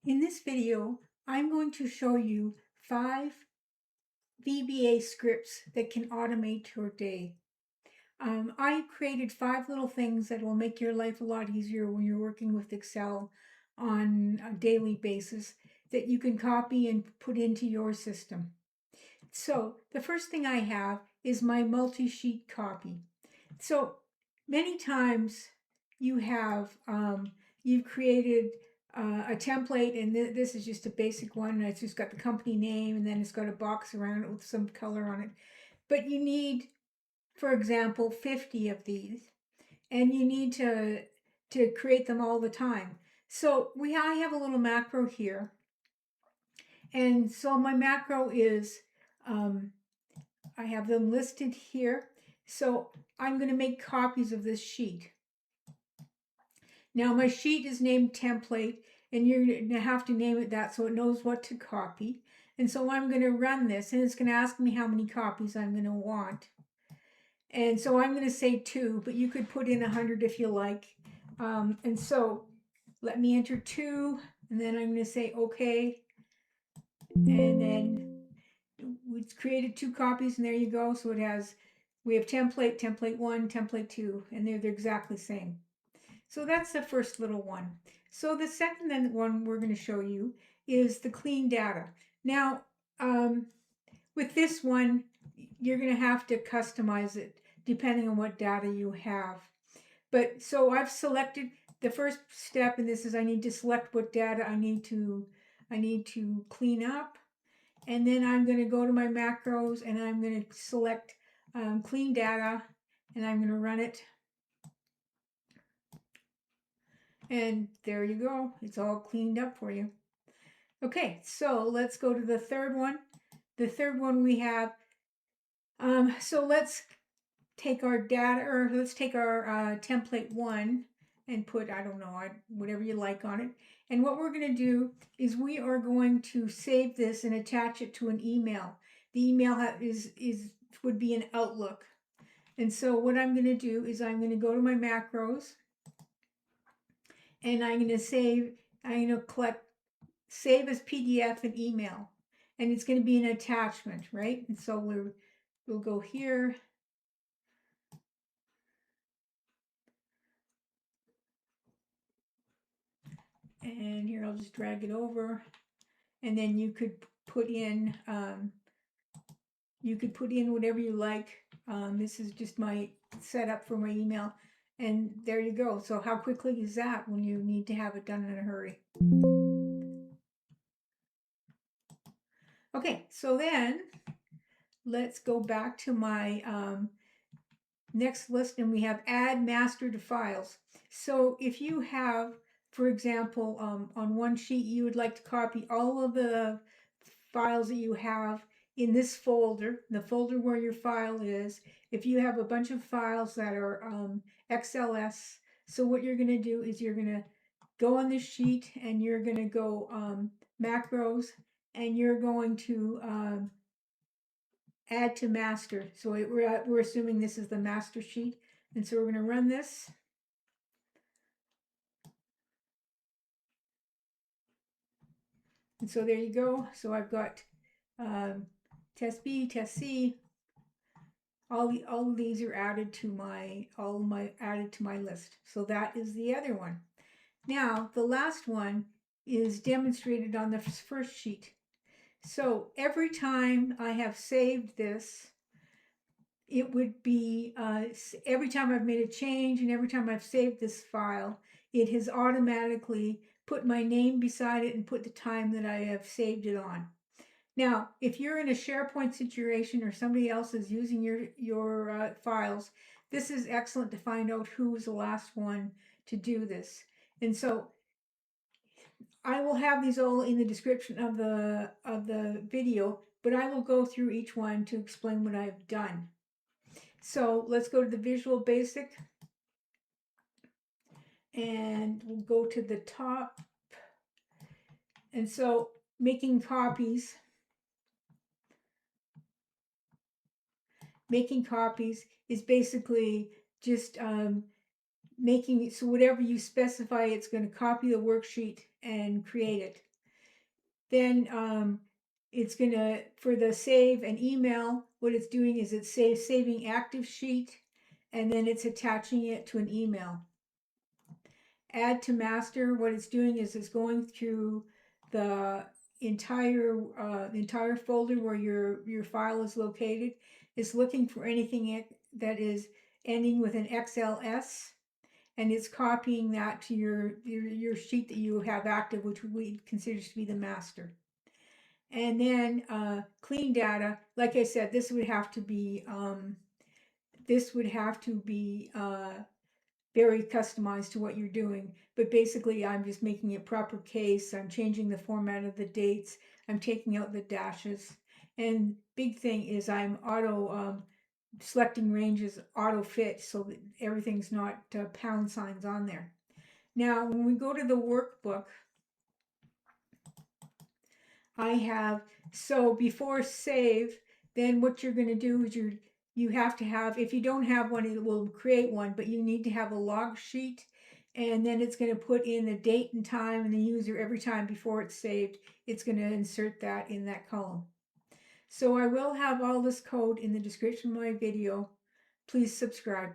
In this video, I'm going to show you 5 VBA scripts that can automate your day. I created 5 little things that will make your life a lot easier when you're working with Excel on a daily basis that you can copy and put into your system. So the first thing I have is my multi-sheet copy. So many times you have, you've created a template, and this is just a basic one, and it's just got the company name, and then it's got a box around it with some color on it. But you need, for example, 50 of these, and you need to create them all the time. So I have a little macro here, and so my macro is, I have them listed here. So I'm going to make copies of this sheet. Now my sheet is named template, and you're going to have to name it that so it knows what to copy. And so I'm going to run this, and it's going to ask me how many copies I'm going to want. And so I'm going to say 2, but you could put in 100 if you like. And so let me enter 2, and then I'm going to say OK. And then we've created 2 copies, and there you go. So we have template, template 1, template 2, and they're exactly the same. So that's the first little one. So the second one we're going to show you is the clean data. Now, with this one, you're going to have to customize it depending on what data you have. But so I've selected the first step in this is I need to select what data I need to clean up. And then I'm going to go to my macros, and I'm going to select clean data, and I'm going to run it. And there you go. It's all cleaned up for you. Okay, so let's go to the third one. The third one we have, so let's take our data, or let's take our template 1 and put, I don't know, whatever you like on it. And what we're going to do is we are going to save this and attach it to an email. The email would be an Outlook. And so what I'm going to do is I'm going to go to my macros, and I'm going to save, I'm going to save as PDF and email. And it's going to be an attachment, right? And so we'll go here. And here I'll just drag it over. And then you could put in whatever you like. This is just my setup for my email. And there you go. So how quickly is that when you need to have it done in a hurry? Okay, so then let's go back to my next list, and we have add master to files. So if you have, for example, on one sheet, you would like to copy all of the files that you have in this folder, the folder where your file is. If you have a bunch of files that are XLS, so what you're going to do is you're going to go on this sheet, and you're going to go macros, and you're going to add to master. So we're assuming this is the master sheet. And so we're going to run this. And so there you go. So I've got test B, test C. All of these are added to my list. So that is the other one. Now the last one is demonstrated on the first sheet. So every time I have saved this, it would be every time I've made a change and every time I've saved this file, it has automatically put my name beside it and put the time that I have saved it on. Now, if you're in a SharePoint situation or somebody else is using your files, this is excellent to find out who was the last one to do this. And so I will have these all in the description of the video, but I will go through each one to explain what I've done. So let's go to the Visual Basic, and we'll go to the top. And so making copies is basically just making it so whatever you specify, it's going to copy the worksheet and create it. Then it's gonna, for the save and email, what it's doing is it's saving active sheet, and then it's attaching it to an email. Add to master, what it's doing is it's going through the entire folder where your file is located. It's looking for anything that is ending with an XLS, and it's copying that to your sheet that you have active, which we consider to be the master. And then clean data, like I said, this would have to be very customized to what you're doing. But basically, I'm just making it proper case. I'm changing the format of the dates. I'm taking out the dashes. And big thing is I'm auto selecting ranges auto fit so that everything's not pound signs on there. Now, when we go to the workbook, I have, so before save, then what you're going to do is you have to have, if you don't have one, it will create one, but you need to have a log sheet, and then it's going to put in the date and time and the user every time before it's saved. It's going to insert that in that column. So I will have all this code in the description of my video. Please subscribe.